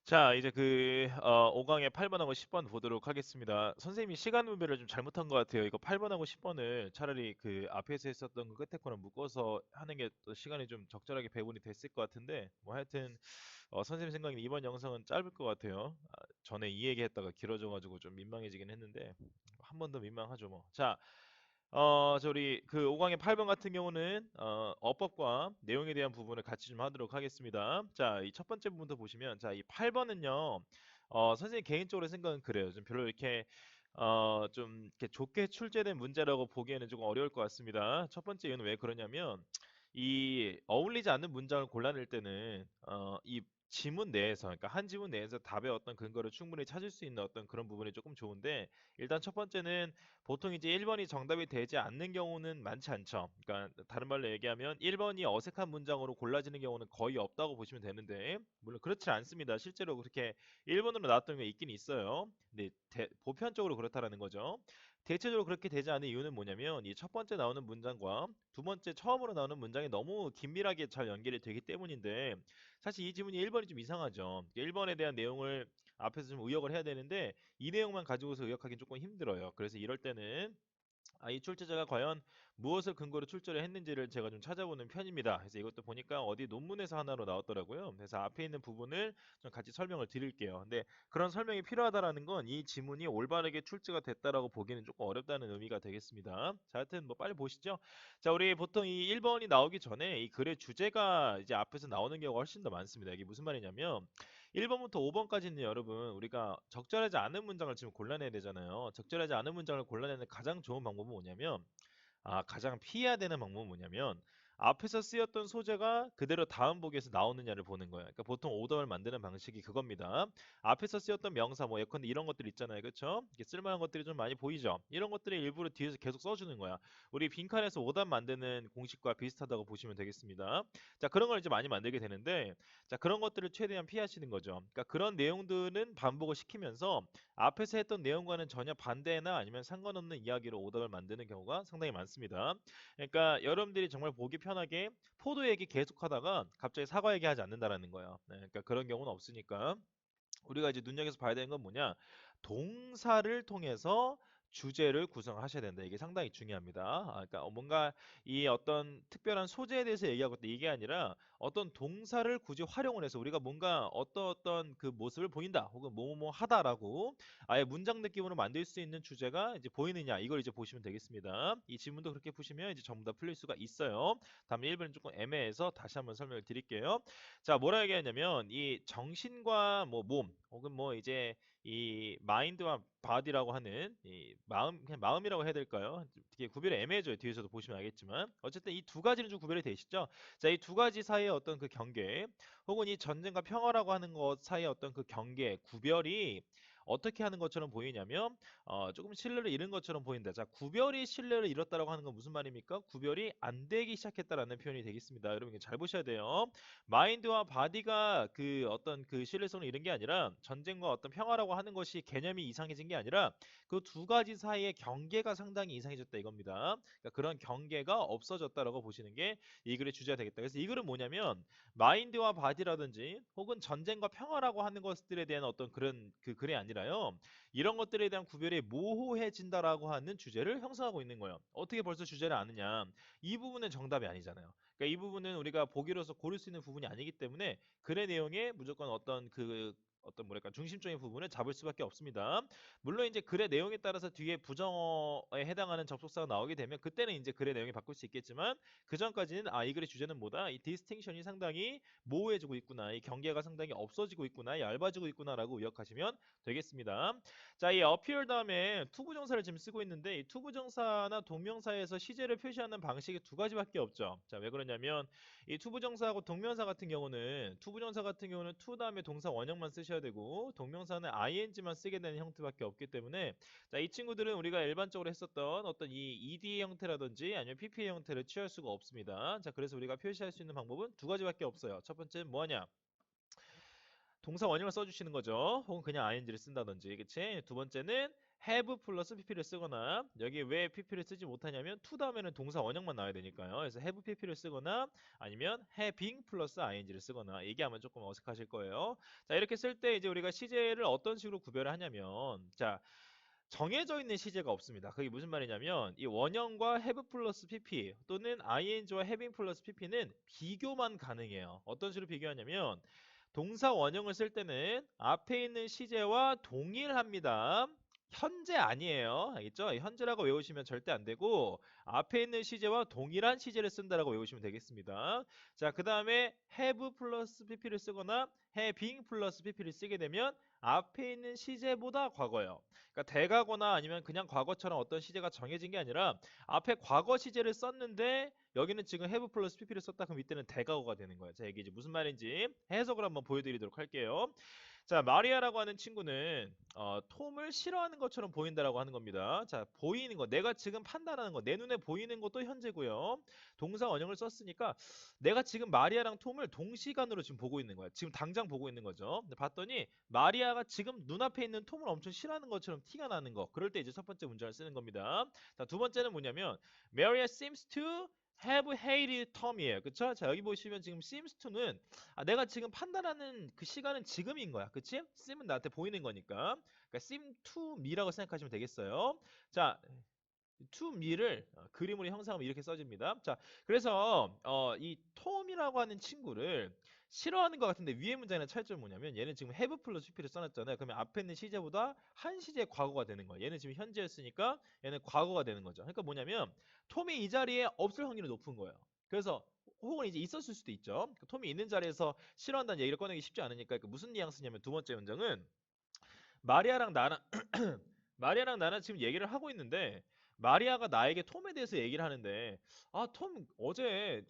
자, 이제 5강의 8번하고 10번 보도록 하겠습니다. 선생님이 시간 분배를 좀 잘못한 것 같아요. 이거 8번하고 10번을 차라리 그 앞에서 했었던 그 끝에 거랑 묶어서 하는 게 또 시간이 좀 적절하게 배분이 됐을 것 같은데, 뭐 하여튼, 선생님 생각엔 이번 영상은 짧을 것 같아요. 전에 이 얘기 했다가 길어져가지고 좀 민망해지긴 했는데, 한 번 더 민망하죠, 뭐. 자, 우리 그 5강의 8번 같은 경우는 어법과 내용에 대한 부분을 같이 좀 하도록 하겠습니다. 자, 이 첫 번째 부분부터 보시면 자, 이 8번은요. 선생님 개인적으로 생각은 그래요. 좀 별로 이렇게 좀 이렇게 좋게 출제된 문제라고 보기에는 조금 어려울 것 같습니다. 첫 번째 이유는 왜 그러냐면 이 어울리지 않는 문장을 골라낼 때는 이 지문 내에서, 그러니까 한 지문 내에서 답의 어떤 근거를 충분히 찾을 수 있는 어떤 그런 부분이 조금 좋은데, 일단 첫 번째는 보통 이제 1번이 정답이 되지 않는 경우는 많지 않죠. 그러니까 다른 말로 얘기하면 1번이 어색한 문장으로 골라지는 경우는 거의 없다고 보시면 되는데, 물론 그렇지 않습니다. 실제로 그렇게 1번으로 나왔던 게 있긴 있어요. 근데 보편적으로 그렇다라는 거죠. 대체적으로 그렇게 되지 않은 이유는 뭐냐면 이 첫 번째 나오는 문장과 두 번째 처음으로 나오는 문장이 너무 긴밀하게 잘 연결이 되기 때문인데, 사실 이 지문이 1번이 좀 이상하죠. 1번에 대한 내용을 앞에서 좀 의역을 해야 되는데 이 내용만 가지고서 의역하기 조금 힘들어요. 그래서 이럴 때는 이 출제자가 과연 무엇을 근거로 출제를 했는지를 제가 좀 찾아보는 편입니다. 그래서 이것도 보니까 어디 논문에서 하나로 나왔더라고요. 그래서 앞에 있는 부분을 좀 같이 설명을 드릴게요. 근데 그런 설명이 필요하다라는 건 이 지문이 올바르게 출제가 됐다라고 보기는 조금 어렵다는 의미가 되겠습니다. 자, 하여튼 뭐 빨리 보시죠. 자, 우리 보통 이 1번이 나오기 전에 이 글의 주제가 이제 앞에서 나오는 경우가 훨씬 더 많습니다. 이게 무슨 말이냐면 1번부터 5번까지는 여러분 우리가 적절하지 않은 문장을 지금 골라내야 되잖아요. 적절하지 않은 문장을 골라내는 가장 좋은 방법은 뭐냐면 가장 피해야 되는 방법은 뭐냐면 앞에서 쓰였던 소재가 그대로 다음 보기에서 나오느냐를 보는 거예요. 그러니까 보통 오답을 만드는 방식이 그겁니다. 앞에서 쓰였던 명사 뭐 예컨대 이런 것들 있잖아요. 그렇죠? 이게 쓸만한 것들이 좀 많이 보이죠? 이런 것들을 일부러 뒤에서 계속 써주는 거야. 우리 빈칸에서 오답 만드는 공식과 비슷하다고 보시면 되겠습니다. 자, 그런 걸 이제 많이 만들게 되는데 자, 그런 것들을 최대한 피하시는 거죠. 그러니까 그런 내용들은 반복을 시키면서 앞에서 했던 내용과는 전혀 반대나 아니면 상관없는 이야기로 오답을 만드는 경우가 상당히 많습니다. 그러니까 여러분들이 정말 보기 편하게 포도 얘기 계속하다가 갑자기 사과 얘기하지 않는다라는 거예요. 네, 그러니까 그런 경우는 없으니까 우리가 이제 눈여겨서 봐야 되는 건 뭐냐? 동사를 통해서 주제를 구성하셔야 된다. 이게 상당히 중요합니다. 그러니까 뭔가 이 어떤 특별한 소재에 대해서 얘기하고 있다. 이게 아니라 어떤 동사를 굳이 활용을 해서 우리가 뭔가 어떤 그 모습을 보인다. 혹은 뭐뭐 하다라고 아예 문장 느낌으로 만들 수 있는 주제가 이제 보이느냐. 이걸 이제 보시면 되겠습니다. 이 질문도 그렇게 푸시면 이제 전부 다 풀릴 수가 있어요. 다음에 1번은 조금 애매해서 다시 한번 설명을 드릴게요. 자, 뭐라 얘기하냐면 이 정신과 뭐 몸 혹은 뭐 이제 이 마인드와 바디라고 하는 이 마음 그냥 마음이라고 해야 될까요? 되게 구별이 애매해져요. 뒤에서도 보시면 알겠지만 어쨌든 이 두 가지는 좀 구별이 되시죠? 자, 이 두 가지 사이의 어떤 그 경계 혹은 이 전쟁과 평화라고 하는 것 사이의 어떤 그 경계 구별이 어떻게 하는 것처럼 보이냐면 조금 신뢰를 잃은 것처럼 보인다. 자, 구별이 신뢰를 잃었다라고 하는 건 무슨 말입니까? 구별이 안 되기 시작했다라는 표현이 되겠습니다. 여러분 이게 잘 보셔야 돼요. 마인드와 바디가 그 어떤 그 신뢰성을 잃은 게 아니라 전쟁과 어떤 평화라고 하는 것이 개념이 이상해진 게 아니라 그 두 가지 사이의 경계가 상당히 이상해졌다 이겁니다. 그러니까 그런 경계가 없어졌다라고 보시는 게 이 글의 주제가 되겠다. 그래서 이 글은 뭐냐면 마인드와 바디라든지 혹은 전쟁과 평화라고 하는 것들에 대한 어떤 그런 그 글이 아니라요. 이런 것들에 대한 구별이 모호해진다라고 하는 주제를 형성하고 있는 거예요. 어떻게 벌써 주제를 아느냐? 이 부분은 정답이 아니잖아요. 그러니까 이 부분은 우리가 보기로서 고를 수 있는 부분이 아니기 때문에 글의 내용에 무조건 어떤 뭐랄까 중심적인 부분을 잡을 수밖에 없습니다. 물론 이제 글의 내용에 따라서 뒤에 부정어에 해당하는 접속사가 나오게 되면 그때는 이제 글의 내용이 바꿀 수 있겠지만 그 전까지는 이 글의 주제는 뭐다? 이 디스팅션이 상당히 모호해지고 있구나. 이 경계가 상당히 없어지고 있구나. 얇아지고 있구나라고 의역하시면 되겠습니다. 자, 이 appear 다음에 투부정사를 지금 쓰고 있는데 이 투부정사나 동명사에서 시제를 표시하는 방식이 두 가지밖에 없죠. 자, 왜 그러냐면 이 투부정사하고 동명사 같은 경우는 투부정사 같은 경우는 to 다음에 동사 원형만 쓰셔야 되고 동명사는 ing만 쓰게 되는 형태밖에 없기 때문에 자, 이 친구들은 우리가 일반적으로 했었던 어떤 이 ED의 형태라든지 아니면 PP의 형태를 취할 수가 없습니다. 자, 그래서 우리가 표시할 수 있는 방법은 두 가지밖에 없어요. 첫 번째는 뭐하냐? 동사 원형을 써주시는 거죠. 혹은 그냥 ing를 쓴다든지, 그치? 두 번째는 have 플러스 pp를 쓰거나 여기 왜 pp를 쓰지 못하냐면 to 다음에는 동사 원형만 나와야 되니까요. 그래서 have pp를 쓰거나 아니면 having 플러스 ing를 쓰거나 얘기하면 조금 어색하실 거예요. 자, 이렇게 쓸 때 이제 우리가 시제를 어떤 식으로 구별을 하냐면 자, 정해져 있는 시제가 없습니다. 그게 무슨 말이냐면 이 원형과 have 플러스 pp 또는 ing와 having 플러스 pp는 비교만 가능해요. 어떤 식으로 비교하냐면 동사 원형을 쓸 때는 앞에 있는 시제와 동일합니다. 현재 아니에요. 알겠죠? 현재라고 외우시면 절대 안 되고 앞에 있는 시제와 동일한 시제를 쓴다라고 외우시면 되겠습니다. 자, 그 다음에 have 플러스 pp를 쓰거나 having 플러스 pp를 쓰게 되면 앞에 있는 시제보다 과거예요. 그러니까 대과거나 아니면 그냥 과거처럼 어떤 시제가 정해진 게 아니라 앞에 과거 시제를 썼는데 여기는 지금 have 플러스 pp를 썼다 그럼 이때는 대과거가 되는 거예요. 자, 이게 이제 무슨 말인지 해석을 한번 보여드리도록 할게요. 자, 마리아라고 하는 친구는 톰을 싫어하는 것처럼 보인다라고 하는 겁니다. 자, 보이는 거, 내가 지금 판단하는 거, 내 눈에 보이는 것도 현재고요. 동사 원형을 썼으니까 내가 지금 마리아랑 톰을 동시간으로 지금 보고 있는 거야. 지금 당장 보고 있는 거죠. 근데 봤더니 마리아가 지금 눈앞에 있는 톰을 엄청 싫어하는 것처럼 티가 나는 거. 그럴 때 이제 첫 번째 문장을 쓰는 겁니다. 자, 두 번째는 뭐냐면 Maria seems to have hated Tom이에요. 그쵸? 자, 여기 보시면 지금 seems to는 내가 지금 판단하는 그 시간은 지금인 거야. 그치? seem은 나한테 보이는 거니까. 그러니까 seem to me라고 생각하시면 되겠어요. 자, to me를 그림으로 형상하면 이렇게 써집니다. 자, 그래서 이 톰이라고 하는 친구를 싫어하는 것 같은데 위에 문장의 차이점은 뭐냐면 얘는 지금 have 플러스 pp를 써놨잖아요. 그러면 앞에 있는 시제보다 한 시제 과거가 되는 거야. 얘는 지금 현재였으니까 얘는 과거가 되는 거죠. 그러니까 뭐냐면 톰이 이 자리에 없을 확률이 높은 거예요. 그래서 혹은 이제 있었을 수도 있죠. 톰이 있는 자리에서 싫어한다는 얘기를 꺼내기 쉽지 않으니까 그 무슨 뉘앙스냐면 두 번째 문장은 마리아랑 나랑 마리아랑 나는 지금 얘기를 하고 있는데 마리아가 나에게 톰에 대해서 얘기를 하는데 톰 어제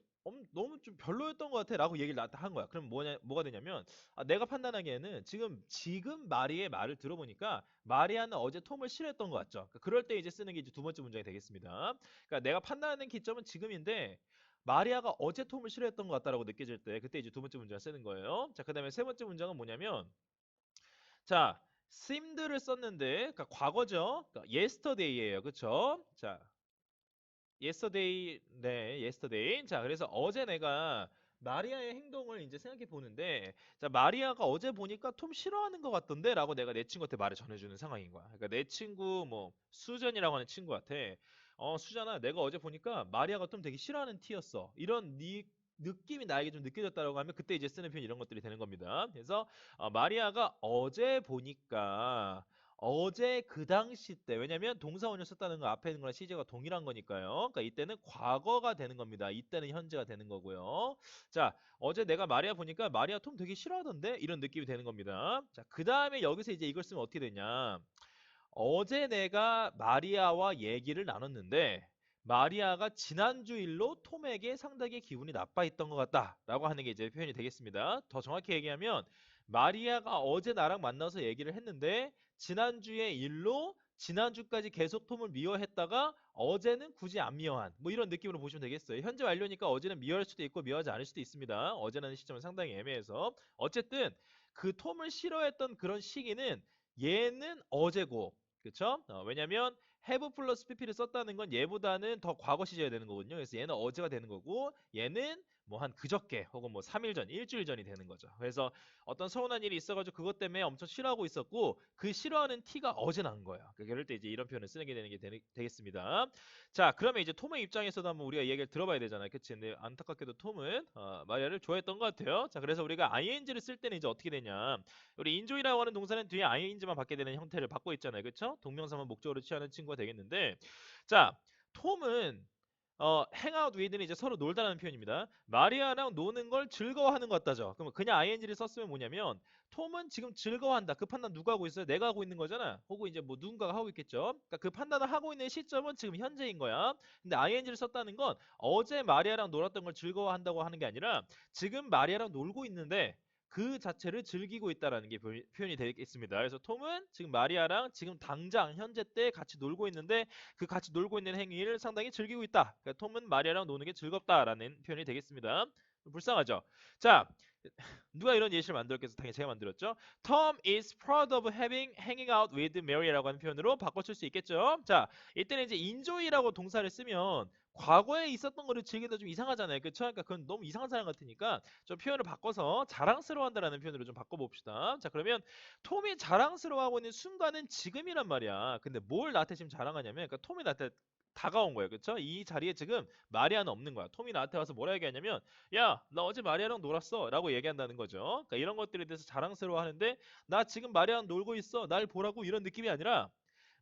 너무 좀 별로였던 것 같아 라고 얘기를 나한테 한 거야. 그럼 뭐가 되냐면 내가 판단하기에는 지금 마리의 말을 들어보니까 마리아는 어제 톰을 싫어했던 것 같죠. 그럴 때 이제 쓰는 게 이제 두 번째 문장이 되겠습니다. 그러니까 내가 판단하는 기점은 지금인데 마리아가 어제 톰을 싫어했던 것 같다라고 느껴질 때 그때 이제 두 번째 문장을 쓰는 거예요. 자, 그다음에 세 번째 문장은 뭐냐면 자, seemed를 썼는데, 그러니까 과거죠. 그러니까 yesterday예요. 그쵸? 자, yesterday, 네, yesterday. 자, 그래서 어제 내가 마리아의 행동을 이제 생각해 보는데, 자, 마리아가 어제 보니까 톰 싫어하는 것 같던데? 라고 내가 내 친구한테 말을 전해주는 상황인 거야. 그러니까 내 친구, 뭐, 수전이라고 하는 친구한테, 수전아, 내가 어제 보니까 마리아가 톰 되게 싫어하는 티였어. 이런 네 느낌이 나에게 좀 느껴졌다라고 하면 그때 이제 쓰는 표현 이런 것들이 되는 겁니다. 그래서 마리아가 어제 보니까 어제 그 당시 때 왜냐면 동사 원형 썼다는 거 앞에 있는 거랑 시제가 동일한 거니까요. 그러니까 이때는 과거가 되는 겁니다. 이때는 현재가 되는 거고요. 자, 어제 내가 마리아 보니까 마리아 톰 되게 싫어하던데 이런 느낌이 되는 겁니다. 자, 그 다음에 여기서 이제 이걸 쓰면 어떻게 되냐? 어제 내가 마리아와 얘기를 나눴는데 마리아가 지난주 일로 톰에게 상당히 기분이 나빠했던 것 같다라고 하는 게 이제 표현이 되겠습니다. 더 정확히 얘기하면 마리아가 어제 나랑 만나서 얘기를 했는데 지난주의 일로 지난주까지 계속 톰을 미워했다가 어제는 굳이 안 미워한 뭐 이런 느낌으로 보시면 되겠어요. 현재 완료니까 어제는 미워할 수도 있고 미워하지 않을 수도 있습니다. 어제라는 시점은 상당히 애매해서 어쨌든 그 톰을 싫어했던 그런 시기는 얘는 어제고 그쵸? 왜냐면 have 플러스 pp를 썼다는 건 얘보다는 더 과거 시제가 되는 거거든요. 그래서 얘는 어제가 되는 거고 얘는 뭐 한 그저께 혹은 뭐 3일 전, 일주일 전이 되는 거죠. 그래서 어떤 서운한 일이 있어가지고 그것 때문에 엄청 싫어하고 있었고 그 싫어하는 티가 어제 난 거예요. 그러니까 그럴 때 이제 이런 표현을 쓰게 되는 게 되겠습니다. 자, 그러면 이제 톰의 입장에서도 한번 우리가 얘기를 들어봐야 되잖아요. 그치? 근데 안타깝게도 톰은 마리아를 좋아했던 것 같아요. 자, 그래서 우리가 ing를 쓸 때는 이제 어떻게 되냐? 우리 enjoy라고 하는 동사는 뒤에 ing만 받게 되는 형태를 받고 있잖아요. 그쵸? 동명사만 목적으로 취하는 친구가 되겠는데 자, 톰은 hang out with는 이제 서로 놀다라는 표현입니다. 마리아랑 노는 걸 즐거워하는 것 같다죠. 그럼 그냥 ing를 썼으면 뭐냐면 톰은 지금 즐거워한다. 그 판단 누가 하고 있어요? 내가 하고 있는 거잖아. 혹은 이제 뭐 누군가가 하고 있겠죠. 그러니까 그 판단을 하고 있는 시점은 지금 현재인 거야. 근데 ing를 썼다는 건 어제 마리아랑 놀았던 걸 즐거워한다고 하는 게 아니라 지금 마리아랑 놀고 있는데 그 자체를 즐기고 있다라는 게 표현이 되겠습니다. 그래서 톰은 지금 마리아랑 지금 당장 현재 때 같이 놀고 있는데 그 같이 놀고 있는 행위를 상당히 즐기고 있다. 그러니까 톰은 마리아랑 노는 게 즐겁다라는 표현이 되겠습니다. 불쌍하죠? 자, 누가 이런 예시를 만들었겠어? 당연히 제가 만들었죠. Tom is proud of hanging out with Mary라고 하는 표현으로 바꿔줄 수 있겠죠. 자, 이때는 이제 enjoy라고 동사를 쓰면 과거에 있었던 거를 즐기다 좀 이상하잖아요. 그쵸? 그러니까 그건 너무 이상한 사람 같으니까 좀 표현을 바꿔서 자랑스러워한다라는 표현으로 좀 바꿔봅시다. 자, 그러면 톰이 자랑스러워하고 있는 순간은 지금이란 말이야. 근데 뭘 나한테 지금 자랑하냐면, 그러니까 톰이 나한테 다가온 거예요. 그쵸? 이 자리에 지금 마리아는 없는 거야. 톰이 나한테 와서 뭐라 얘기하냐면, 야, 나 어제 마리아랑 놀았어. 라고 얘기한다는 거죠. 그러니까 이런 것들에 대해서 자랑스러워 하는데, 나 지금 마리아랑 놀고 있어. 날 보라고 이런 느낌이 아니라,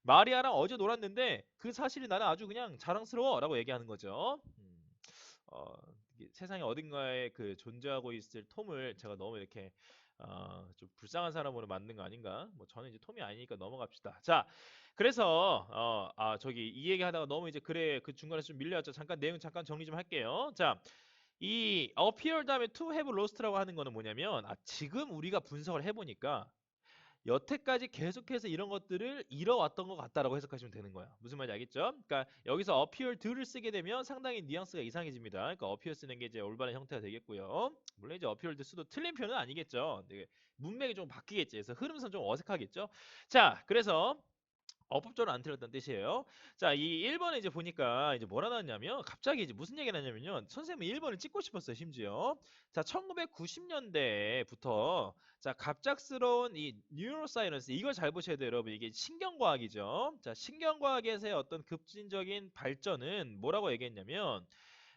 마리아랑 어제 놀았는데, 그 사실이 나는 아주 그냥 자랑스러워. 라고 얘기하는 거죠. 어, 이게 세상에 어딘가에 그 존재하고 있을 톰을 제가 너무 이렇게 좀 불쌍한 사람으로 만든 거 아닌가? 뭐 저는 이제 톰이 아니니까 넘어갑시다. 자, 그래서 저기 이 얘기 하다가 너무 이제 그래 그 중간에서 좀 밀려왔죠. 잠깐 내용 잠깐 정리 좀 할게요. 자, 이 appear 다음에 to have lost라고 하는 거는 뭐냐면 지금 우리가 분석을 해보니까 여태까지 계속해서 이런 것들을 잃어왔던 것 같다라고 해석하시면 되는 거야. 무슨 말인지 알겠죠? 그러니까 여기서 appear to를 쓰게 되면 상당히 뉘앙스가 이상해집니다. 그러니까 appear 쓰는 게 이제 올바른 형태가 되겠고요. 물론 이제 appear to 쓰도 틀린 표현은 아니겠죠. 되게 문맥이 좀 바뀌겠지. 그래서 흐름상 좀 어색하겠죠. 자, 그래서 어법적으로 안 틀렸다는 뜻이에요. 자, 이 1번에 이제 보니까 이제 뭐라 나왔냐면 갑자기 이제 무슨 얘기가 나냐면요. 선생님은 1번을 찍고 싶었어요, 심지어. 자, 1990년대부터 자, 갑작스러운 이 뉴로사이언스 이걸 잘 보셔야 돼요, 여러분. 이게 신경과학이죠. 자, 신경과학에서의 어떤 급진적인 발전은 뭐라고 얘기했냐면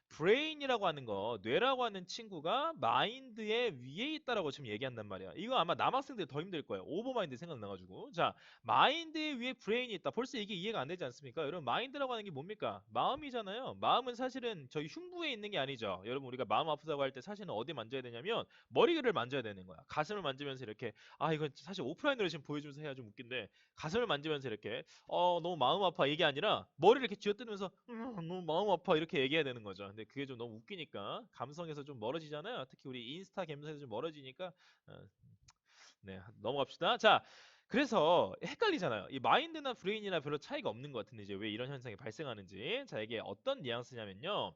브레인이라고 하는 거, 뇌라고 하는 친구가 마인드의 위에 있다라고 지금 얘기한단 말이야. 이거 아마 남학생들 더 힘들 거예요. 오버마인드 생각나가지고. 자, 마인드의 위에 브레인이 있다. 벌써 이게 이해가 안 되지 않습니까? 여러분, 마인드라고 하는 게 뭡니까? 마음이잖아요. 마음은 사실은 저희 흉부에 있는 게 아니죠. 여러분, 우리가 마음 아프다고 할 때 사실은 어디 만져야 되냐면 머리를 만져야 되는 거야. 가슴을 만지면서 이렇게, 이건 사실 오프라인으로 지금 보여주면서 해야 좀 웃긴데, 가슴을 만지면서 이렇게, 너무 마음 아파. 이게 아니라 머리를 이렇게 쥐어뜯으면서, 너무 마음 아파. 이렇게 얘기해야 되는 거죠. 근데 그게 좀 너무 웃기니까 감성에서 좀 멀어지잖아요. 특히 우리 인스타 감성에서 좀 멀어지니까 어, 네, 넘어갑시다. 자, 그래서 헷갈리잖아요. 이 마인드나 브레인이나 별로 차이가 없는 것 같은데 이제 왜 이런 현상이 발생하는지. 자, 이게 어떤 뉘앙스냐면요.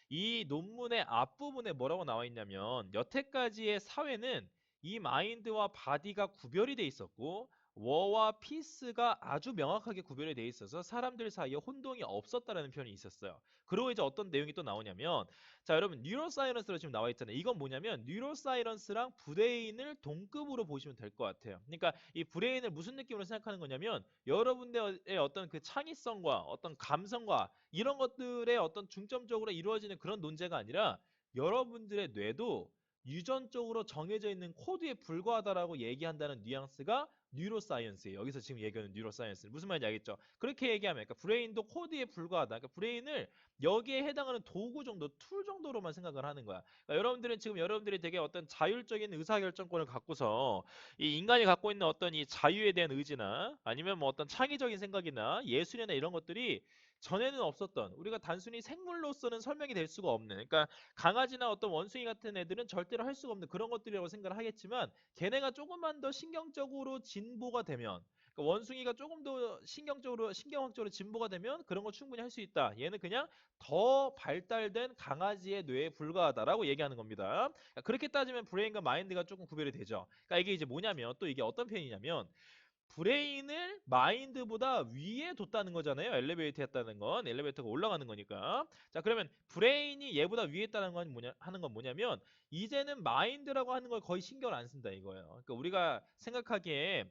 이 논문의 앞부분에 뭐라고 나와 있냐면 여태까지의 사회는 이 마인드와 바디가 구별이 돼 있었고 워와 피스가 아주 명확하게 구별이 돼 있어서 사람들 사이에 혼동이 없었다라는 표현이 있었어요. 그리고 이제 어떤 내용이 또 나오냐면 자, 여러분 뉴로사이언스로 지금 나와 있잖아요. 이건 뭐냐면 뉴로사이언스랑 브레인을 동급으로 보시면 될 것 같아요. 그러니까 이 브레인을 무슨 느낌으로 생각하는 거냐면 여러분들의 어떤 그 창의성과 어떤 감성과 이런 것들의 어떤 중점적으로 이루어지는 그런 논제가 아니라 여러분들의 뇌도 유전적으로 정해져 있는 코드에 불과하다라고 얘기한다는 뉘앙스가 뉴로사이언스예요. 여기서 지금 얘기하는 뉴로사이언스 무슨 말인지 알겠죠? 그렇게 얘기하면 그러니까 브레인도 코드에 불과하다. 그러니까 브레인을 여기에 해당하는 도구 정도, 툴 정도로만 생각을 하는 거야. 그러니까 여러분들은 지금 여러분들이 되게 어떤 자율적인 의사결정권을 갖고서 이 인간이 갖고 있는 어떤 이 자유에 대한 의지나 아니면 뭐 어떤 창의적인 생각이나 예술이나 이런 것들이 전에는 없었던 우리가 단순히 생물로서는 설명이 될 수가 없는 그러니까 강아지나 어떤 원숭이 같은 애들은 절대로 할 수가 없는 그런 것들이라고 생각을 하겠지만 걔네가 조금만 더 신경적으로 진보가 되면 그러니까 원숭이가 조금 더 신경학적으로 진보가 되면 그런 거 충분히 할 수 있다. 얘는 그냥 더 발달된 강아지의 뇌에 불과하다라고 얘기하는 겁니다. 그러니까 그렇게 따지면 브레인과 마인드가 조금 구별이 되죠. 그러니까 이게 이제 뭐냐면 또 이게 어떤 표현이냐면 브레인을 마인드보다 위에 뒀다는 거잖아요. 엘리베이터 했다는 건 엘리베이터가 올라가는 거니까. 자, 그러면 브레인이 얘보다 위에 있다는 건 뭐냐 하는 건 뭐냐면 이제는 마인드라고 하는 걸 거의 신경을 안 쓴다 이거예요. 그러니까 우리가 생각하기에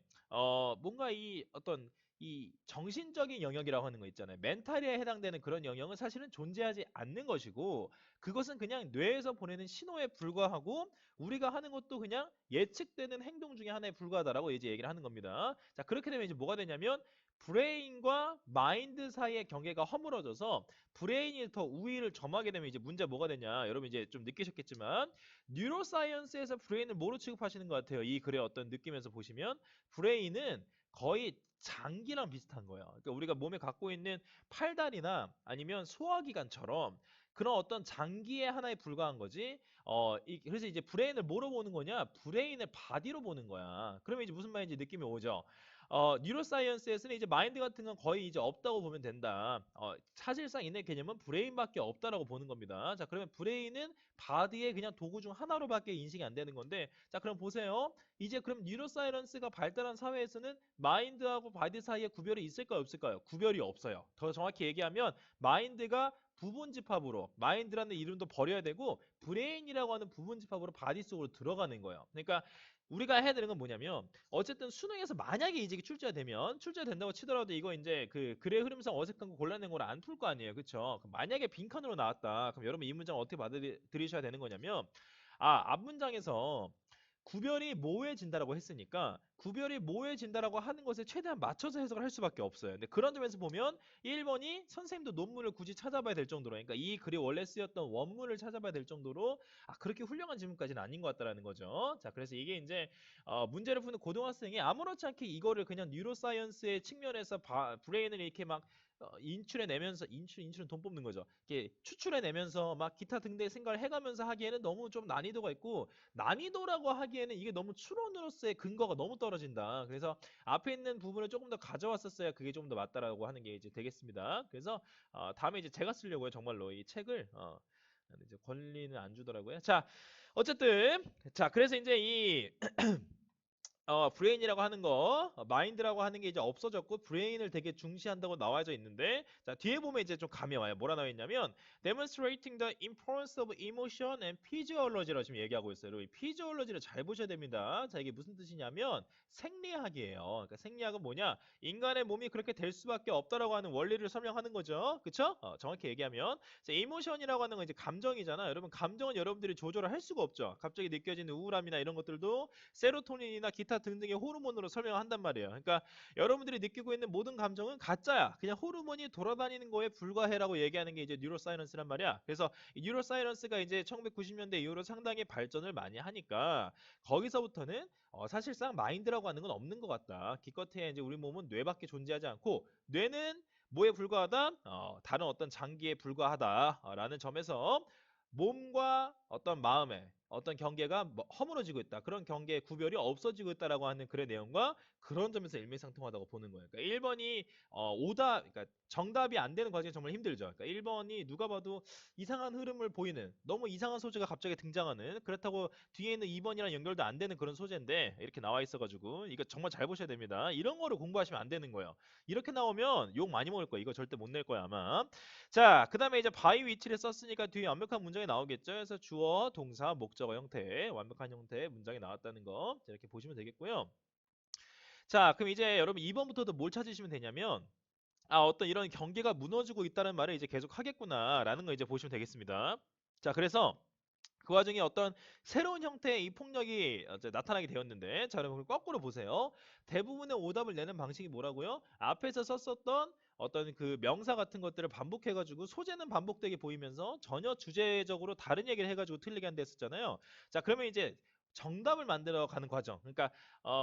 뭔가 이 어떤 이 정신적인 영역이라고 하는 거 있잖아요. 멘탈에 해당되는 그런 영역은 사실은 존재하지 않는 것이고 그것은 그냥 뇌에서 보내는 신호에 불과하고 우리가 하는 것도 그냥 예측되는 행동 중에 하나에 불과하다라고 이제 얘기를 하는 겁니다. 자, 그렇게 되면 이제 뭐가 되냐면 브레인과 마인드 사이의 경계가 허물어져서 브레인이 더 우위를 점하게 되면 이제 문제가 뭐가 되냐. 여러분 이제 좀 느끼셨겠지만 뉴로사이언스에서 브레인을 뭐로 취급하시는 것 같아요. 이 글의 어떤 느낌에서 보시면 브레인은 거의 장기랑 비슷한 거예요. 그러니까 우리가 몸에 갖고 있는 팔다리나 아니면 소화기관처럼 그런 어떤 장기의 하나에 불과한 거지. 그래서 이제 브레인을 뭐로 보는 거냐? 브레인의 바디로 보는 거야. 그러면 이제 무슨 말인지 느낌이 오죠. 뉴로사이언스에서는 이제 마인드 같은 건 거의 이제 없다고 보면 된다. 사실상 있는 개념은 브레인밖에 없다라고 보는 겁니다. 자, 그러면 브레인은 바디의 그냥 도구 중 하나로밖에 인식이 안 되는 건데, 자, 그럼 보세요. 이제 그럼 뉴로사이언스가 발달한 사회에서는 마인드하고 바디 사이에 구별이 있을까요, 없을까요? 구별이 없어요. 더 정확히 얘기하면 마인드가 부분 집합으로 마인드라는 이름도 버려야 되고 브레인이라고 하는 부분 집합으로 바디 속으로 들어가는 거예요. 그러니까 우리가 해야 되는 건 뭐냐면 어쨌든 수능에서 만약에 이제 출제가 되면 출제가 된다고 치더라도 이거 이제 그 글의 흐름상 어색한 거 곤란한 걸 안 풀 거 아니에요. 그쵸? 그럼 만약에 빈칸으로 나왔다. 그럼 여러분 이 문장 어떻게 받아들이셔야 되는 거냐면 앞 문장에서 구별이 모호해진다라고 했으니까 구별이 모호해진다라고 하는 것에 최대한 맞춰서 해석을 할 수밖에 없어요. 근데 그런 점에서 보면 1번이 선생님도 논문을 굳이 찾아봐야 될 정도로 그러니까 이 글이 원래 쓰였던 원문을 찾아봐야 될 정도로 그렇게 훌륭한 질문까지는 아닌 것 같다라는 거죠. 자, 그래서 이게 이제 문제를 푸는 고등학생이 아무렇지 않게 이거를 그냥 뉴로사이언스의 측면에서 브레인을 이렇게 막 인출해내면서 인출은 돈 뽑는 거죠. 이렇게 추출해내면서 막 기타 등등 생각을 해가면서 하기에는 너무 좀 난이도가 있고 난이도라고 하기에는 이게 너무 추론으로서의 근거가 너무 떨어진다. 그래서 앞에 있는 부분을 조금 더 가져왔었어야 그게 좀 더 맞다라고 하는 게 이제 되겠습니다. 그래서 다음에 이제 제가 쓰려고요. 정말로 이 책을 이제 권리는 안 주더라고요. 자, 어쨌든 자 그래서 이제 이 브레인이라고 하는 거, 마인드라고 하는 게 이제 없어졌고 브레인을 되게 중시한다고 나와져 있는데 자 뒤에 보면 이제 좀 감이 와요. 뭐라 나와 있냐면 demonstrating the importance of emotion and physiology라고 지금 얘기하고 있어요. 이 physiology를 잘 보셔야 됩니다. 자 이게 무슨 뜻이냐면 생리학이에요. 그러니까 생리학은 뭐냐? 인간의 몸이 그렇게 될 수밖에 없다라고 하는 원리를 설명하는 거죠. 그쵸? 정확히 얘기하면 자, 이모션이라고 하는 건 이제 감정이잖아. 여러분 감정은 여러분들이 조절을 할 수가 없죠. 갑자기 느껴지는 우울함이나 이런 것들도 세로토닌이나 기타 등등의 호르몬으로 설명한단 말이에요. 그러니까 여러분들이 느끼고 있는 모든 감정은 가짜야. 그냥 호르몬이 돌아다니는 거에 불과해라고 얘기하는 게 이제 뉴로사이언스란 말이야. 그래서 이 뉴로사이언스가 이제 1990년대 이후로 상당히 발전을 많이 하니까 거기서부터는 사실상 마인드라고 하는 건 없는 것 같다. 기껏해야 이제 우리 몸은 뇌밖에 존재하지 않고 뇌는 뭐에 불과하다? 다른 어떤 장기에 불과하다라는 점에서 몸과 어떤 마음의 어떤 경계가 허물어지고 있다. 그런 경계의 구별이 없어지고 있다라고 하는 글의 내용과 그런 점에서 일맥상통하다고 보는 거예요. 그러니까 1번이 그러니까 정답이 안 되는 과정이 정말 힘들죠. 그러니까 1번이 누가 봐도 이상한 흐름을 보이는 너무 이상한 소재가 갑자기 등장하는 그렇다고 뒤에 있는 2번이랑 연결도 안 되는 그런 소재인데 이렇게 나와 있어가지고 이거 정말 잘 보셔야 됩니다. 이런 거를 공부하시면 안 되는 거예요. 이렇게 나오면 욕 많이 먹을 거예요. 이거 절대 못 낼 거야 아마. 자, 그 다음에 이제 바이 위치를 썼으니까 뒤에 완벽한 문장이 나오겠죠. 그래서 주어, 동사, 목적어 형태, 완벽한 형태의 문장이 나왔다는 거 이렇게 보시면 되겠고요. 자, 그럼 이제 여러분 2번부터도 뭘 찾으시면 되냐면 어떤 이런 경계가 무너지고 있다는 말을 이제 계속 하겠구나라는 거 이제 보시면 되겠습니다. 자, 그래서 그 와중에 어떤 새로운 형태의 이 폭력이 이제 나타나게 되었는데, 자, 여러분 거꾸로 보세요. 대부분의 오답을 내는 방식이 뭐라고요? 앞에서 썼었던 어떤 그 명사 같은 것들을 반복해가지고 소재는 반복되게 보이면서 전혀 주제적으로 다른 얘기를 해가지고 틀리게 한다 했었잖아요. 자, 그러면 이제 정답을 만들어 가는 과정. 그러니까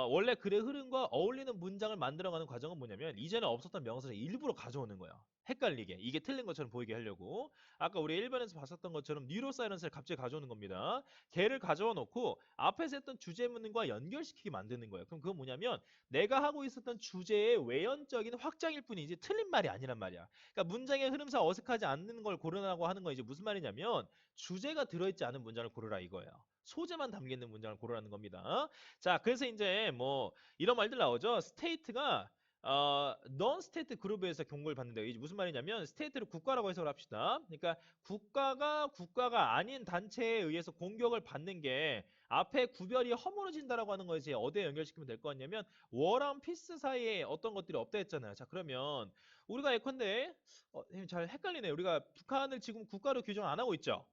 원래 글의 흐름과 어울리는 문장을 만들어 가는 과정은 뭐냐면 이전에 없었던 명사를 일부러 가져오는 거예요. 헷갈리게. 이게 틀린 것처럼 보이게 하려고. 아까 우리 1번에서 봤었던 것처럼 뉴로사이언스를 갑자기 가져오는 겁니다. 걔를 가져와 놓고 앞에서 했던 주제문과 연결시키게 만드는 거예요. 그럼 그건 뭐냐면 내가 하고 있었던 주제의 외연적인 확장일 뿐이지 틀린 말이 아니란 말이야. 그러니까 문장의 흐름상 어색하지 않는 걸 고르라고 하는 건 이제 무슨 말이냐면 주제가 들어있지 않은 문장을 고르라 이거예요. 소재만 담겨 있는 문장을 고르라는 겁니다. 자, 그래서 이제 뭐 이런 말들 나오죠. 스테이트가 non 스테이트 그룹에서 경고를 받는다. 이게 무슨 말이냐면 스테이트를 국가라고 해석을 합시다. 그러니까 국가가 아닌 단체에 의해서 공격을 받는 게 앞에 구별이 허물어진다라고 하는 거에 어디에 연결시키면 될 것 같냐면 워랑 피스 사이에 어떤 것들이 없다 했잖아요. 자, 그러면 우리가 예컨대 선생님 잘 헷갈리네요. 우리가 북한을 지금 국가로 규정 안 하고 있죠.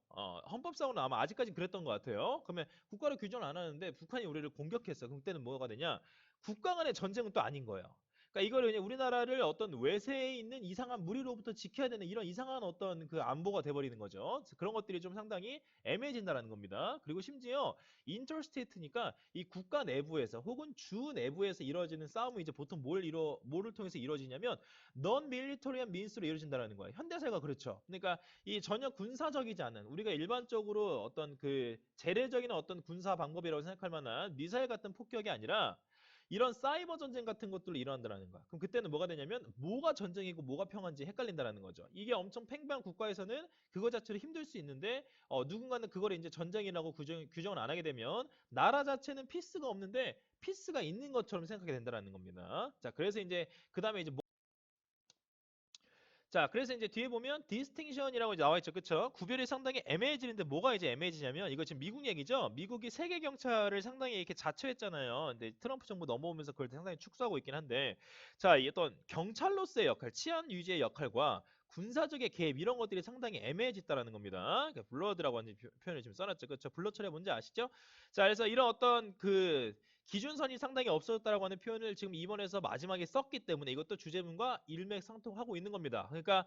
헌법상으로는 아마 아직까지 그랬던 것 같아요. 그러면 국가로 규정을 안 하는데 북한이 우리를 공격했어. 그럼 그때는 뭐가 되냐? 국가 간의 전쟁은 또 아닌 거예요. 그러니까 이거를 그냥 우리나라를 어떤 외세에 있는 이상한 무리로부터 지켜야 되는 이런 이상한 어떤 그 안보가 돼버리는 거죠. 그런 것들이 좀 상당히 애매해진다는 겁니다. 그리고 심지어 인터스테이트니까 이 국가 내부에서 혹은 주 내부에서 이루어지는 싸움이 이제 보통 뭐를 통해서 이루어지냐면 non military means로 이루어진다는 거예요. 현대사가 그렇죠. 그러니까 이 전혀 군사적이지 않은 우리가 일반적으로 어떤 그 재래적인 어떤 군사 방법이라고 생각할 만한 미사일 같은 폭격이 아니라 이런 사이버 전쟁 같은 것들로 일어난다는 거야. 그럼 그때는 뭐가 되냐면 뭐가 전쟁이고 뭐가 평화인지 헷갈린다는 거죠. 이게 엄청 팽배한 국가에서는 그거 자체로 힘들 수 있는데 누군가는 그걸 이제 전쟁이라고 규정을 안 하게 되면 나라 자체는 피스가 없는데 피스가 있는 것처럼 생각하게 된다는 겁니다. 자, 그래서 이제 그 다음에 이제 자, 그래서 이제 뒤에 보면 디스팅션이라고 나와 있죠. 그쵸? 구별이 상당히 애매해지는데 뭐가 이제 애매해지냐면 이거 지금 미국 얘기죠. 미국이 세계 경찰을 상당히 이렇게 자처했잖아요. 근데 트럼프 정부 넘어오면서 그걸 상당히 축소하고 있긴 한데 자, 이 어떤 경찰로서의 역할, 치안 유지의 역할과 군사적의 개입 이런 것들이 상당히 애매해졌다라는 겁니다. 그러니까 블러드라고 하는 표현을 지금 써놨죠. 그렇죠? 블러드 처리 뭔지 아시죠? 자, 그래서 이런 어떤 그 기준선이 상당히 없어졌다라고 하는 표현을 지금 이번에서 마지막에 썼기 때문에 이것도 주제문과 일맥상통하고 있는 겁니다. 그러니까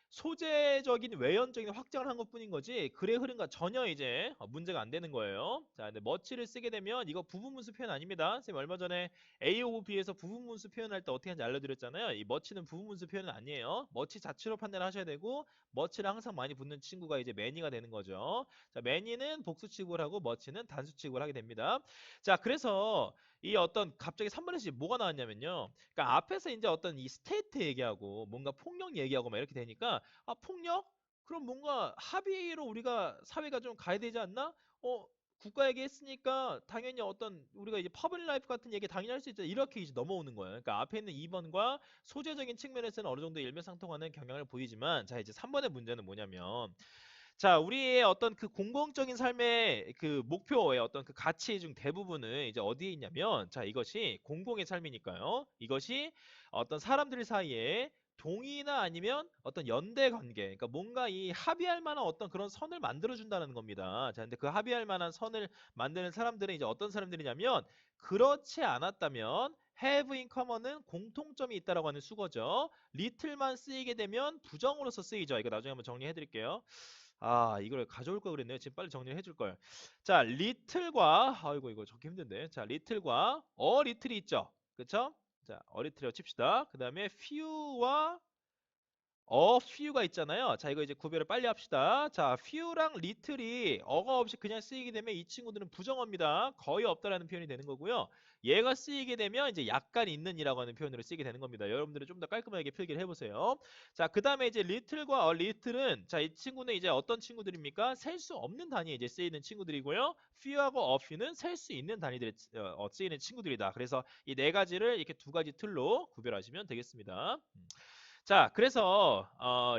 소재적인 외연적인 확장을 한 것뿐인 거지 글의 흐름과 전혀 이제 문제가 안 되는 거예요. 자, 근데 머치를 쓰게 되면 이거 부분문수 표현 아닙니다. 선생님 얼마 전에 A 오브 B에서 부분문수 표현할 때 어떻게 하는지 알려드렸잖아요. 이 머치는 부분문수 표현은 아니에요. 머치 자체로 판단하셔야 되고 머치를 항상 많이 붙는 친구가 이제 매니가 되는 거죠. 자, 매니는 복수 취급을 하고 머치는 단수 취급을 하게 됩니다. 자, 그래서 이 어떤 갑자기 3번에서 뭐가 나왔냐면요. 그러니까 앞에서 이제 어떤 이 스테이트 얘기하고 뭔가 폭력 얘기하고 막 이렇게 되니까 아, 폭력? 그럼 뭔가 합의로 우리가 사회가 좀 가야 되지 않나? 국가 얘기했으니까 당연히 어떤 우리가 이제 퍼블릭 라이프 같은 얘기 당연히 할 수 있죠. 이렇게 이제 넘어오는 거예요. 그러니까 앞에 있는 2번과 소재적인 측면에서는 어느 정도 일맥상통하는 경향을 보이지만 자, 이제 3번의 문제는 뭐냐면 자, 우리의 어떤 그 공공적인 삶의 그 목표의 어떤 그 가치 중 대부분은 이제 어디에 있냐면, 자, 이것이 공공의 삶이니까요. 이것이 어떤 사람들 사이에 동의나 아니면 어떤 연대 관계, 그러니까 뭔가 이 합의할 만한 어떤 그런 선을 만들어준다는 겁니다. 자, 근데 그 합의할 만한 선을 만드는 사람들은 이제 어떤 사람들이냐면, 그렇지 않았다면, have in common은 공통점이 있다라고 하는 수거죠. little만 쓰이게 되면 부정으로서 쓰이죠. 이거 나중에 한번 정리해 드릴게요. 아, 이걸 가져올 걸 그랬네요. 지금 빨리 정리를 해줄 걸. 자, 리틀과 아이고 이거 적기 힘든데. 자, 리틀과 리틀이 있죠. 그쵸? 자, 리틀이라고 칩시다. 그 다음에 few와 few가 있잖아요. 자, 이거 이제 구별을 빨리 합시다. 자, few랑 little이 어가 없이 그냥 쓰이게 되면 이 친구들은 부정어입니다. 거의 없다라는 표현이 되는 거고요. 얘가 쓰이게 되면 이제 약간 있는이라고 하는 표현으로 쓰이게 되는 겁니다. 여러분들은 좀 더 깔끔하게 필기를 해보세요. 자, 그 다음에 이제 little과 little은 자, 이 친구는 이제 어떤 친구들입니까? 셀 수 없는 단위에 이제 쓰이는 친구들이고요. few하고 a few는 셀 수 있는 단위들에 쓰이는 친구들이다. 그래서 이 네 가지를 이렇게 두 가지 틀로 구별하시면 되겠습니다. 자, 그래서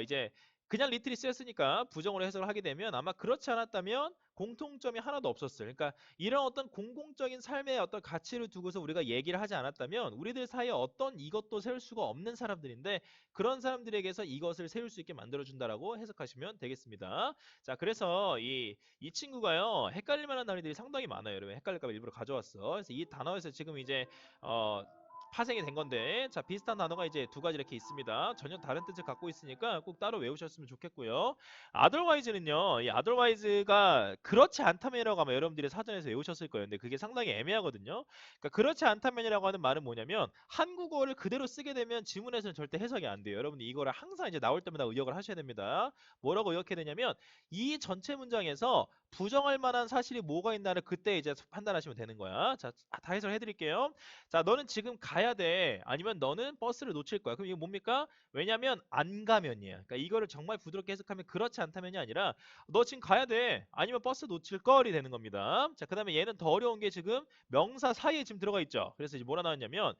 이제 그냥 리틀이 쓰였으니까 부정으로 해석을 하게 되면 아마 그렇지 않았다면 공통점이 하나도 없었어요. 그러니까 이런 어떤 공공적인 삶의 어떤 가치를 두고서 우리가 얘기를 하지 않았다면 우리들 사이에 어떤 이것도 세울 수가 없는 사람들인데 그런 사람들에게서 이것을 세울 수 있게 만들어준다라고 해석하시면 되겠습니다. 자, 그래서 이 친구가요, 헷갈릴 만한 단어들이 상당히 많아요. 여러분, 헷갈릴까 봐 일부러 가져왔어. 그래서 이 단어에서 지금 이제 어, 파생이 된 건데 자, 비슷한 단어가 이제 두 가지 이렇게 있습니다. 전혀 다른 뜻을 갖고 있으니까 꼭 따로 외우셨으면 좋겠고요. otherwise는요, 이 otherwise가 그렇지 않다면이라고 아마 여러분들이 사전에서 외우셨을 거예요. 근데 그게 상당히 애매하거든요. 그러니까 그렇지 않다면이라고 하는 말은 뭐냐면 한국어를 그대로 쓰게 되면 지문에서는 절대 해석이 안 돼요. 여러분이 이거를 항상 이제 나올 때마다 의역을 하셔야 됩니다. 뭐라고 의역해야 되냐면 이 전체 문장에서 부정할 만한 사실이 뭐가 있나를 그때 이제 판단하시면 되는 거야. 자, 다 해설해 드릴게요. 자, 너는 지금 가야 돼. 아니면 너는 버스를 놓칠 거야. 그럼 이거 뭡니까? 왜냐면 안 가면이야. 그러니까 이거를 정말 부드럽게 해석하면 그렇지 않다면이 아니라 너 지금 가야 돼. 아니면 버스 놓칠 거리 되는 겁니다. 자, 그다음에 얘는 더 어려운 게 지금 명사 사이에 지금 들어가 있죠. 그래서 이제 뭐라 나왔냐면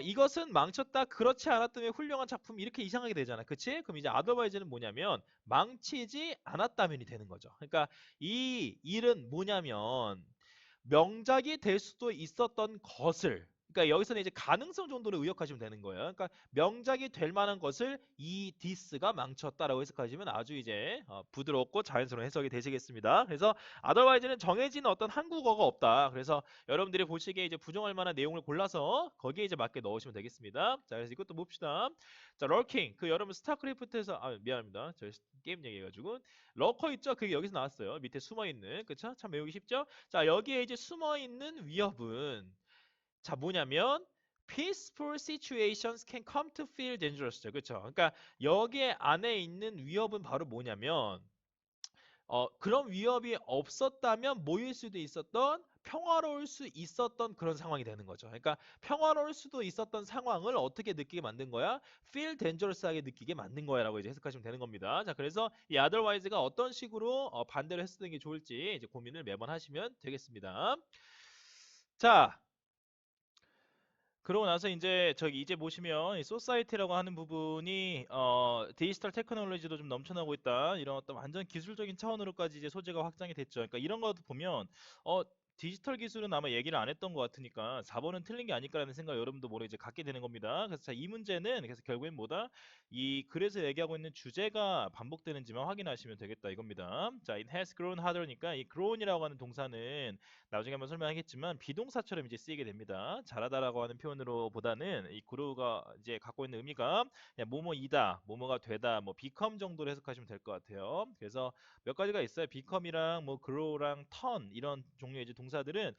이것은 망쳤다 그렇지 않았다면 훌륭한 작품 이렇게 이상하게 되잖아. 그치? 그럼 이제 otherwise는 뭐냐면 망치지 않았다면이 되는 거죠. 그러니까 이 일은 뭐냐면 명작이 될 수도 있었던 것을 그러니까 여기서는 이제 가능성 정도로 의역하시면 되는 거예요. 그러니까 명작이 될 만한 것을 이 디스가 망쳤다라고 해석하시면 아주 이제 부드럽고 자연스러운 해석이 되시겠습니다. 그래서 otherwise는 정해진 어떤 한국어가 없다. 그래서 여러분들이 보시기에 이제 부정할 만한 내용을 골라서 거기에 이제 맞게 넣으시면 되겠습니다. 자, 그래서 이것도 봅시다. 자, 럴킹 그 여러분 스타크래프트에서 미안합니다. 저 게임 얘기해가지고 러커 있죠? 그게 여기서 나왔어요. 밑에 숨어 있는 그쵸? 참 외우기 쉽죠? 자, 여기에 이제 숨어 있는 위협은 자, 뭐냐면 peaceful situations can come to feel dangerous. 그쵸? 그러니까 여기에 안에 있는 위협은 바로 뭐냐면 그런 위협이 없었다면 모일 수도 있었던 평화로울 수 있었던 그런 상황이 되는 거죠. 그러니까 평화로울 수도 있었던 상황을 어떻게 느끼게 만든 거야? feel dangerous하게 느끼게 만든 거야라고 이제 해석하시면 되는 겁니다. 자, 그래서 이 otherwise가 어떤 식으로 반대로 했었는 게 좋을지 이제 고민을 매번 하시면 되겠습니다. 자, 그러고 나서 이제 저기 이제 보시면 이 소사이티라고 하는 부분이 디지털 테크놀로지도 좀 넘쳐나고 있다. 이런 어떤 완전 기술적인 차원으로까지 이제 소재가 확장이 됐죠. 그러니까 이런 것도 보면 어 디지털 기술은 아마 얘기를 안 했던 것 같으니까 4번은 틀린 게 아닐까라는 생각 여러분도 모르게 이제 갖게 되는 겁니다. 그래서 자, 이 문제는 그래서 결국엔 뭐다? 이 글에서 얘기하고 있는 주제가 반복되는지만 확인하시면 되겠다 이겁니다. 자, it has grown harder니까 이 grown이라고 하는 동사는 나중에 한번 설명하겠지만 비동사처럼 이제 쓰이게 됩니다. 잘하다라고 하는 표현으로보다는 이 grow가 이제 갖고 있는 의미가 그냥 뭐뭐이다, 뭐뭐가 되다, 뭐 become 정도로 해석하시면 될 것 같아요. 그래서 몇 가지가 있어요. become이랑 뭐 grow랑 turn 이런 종류의 이제 동사들은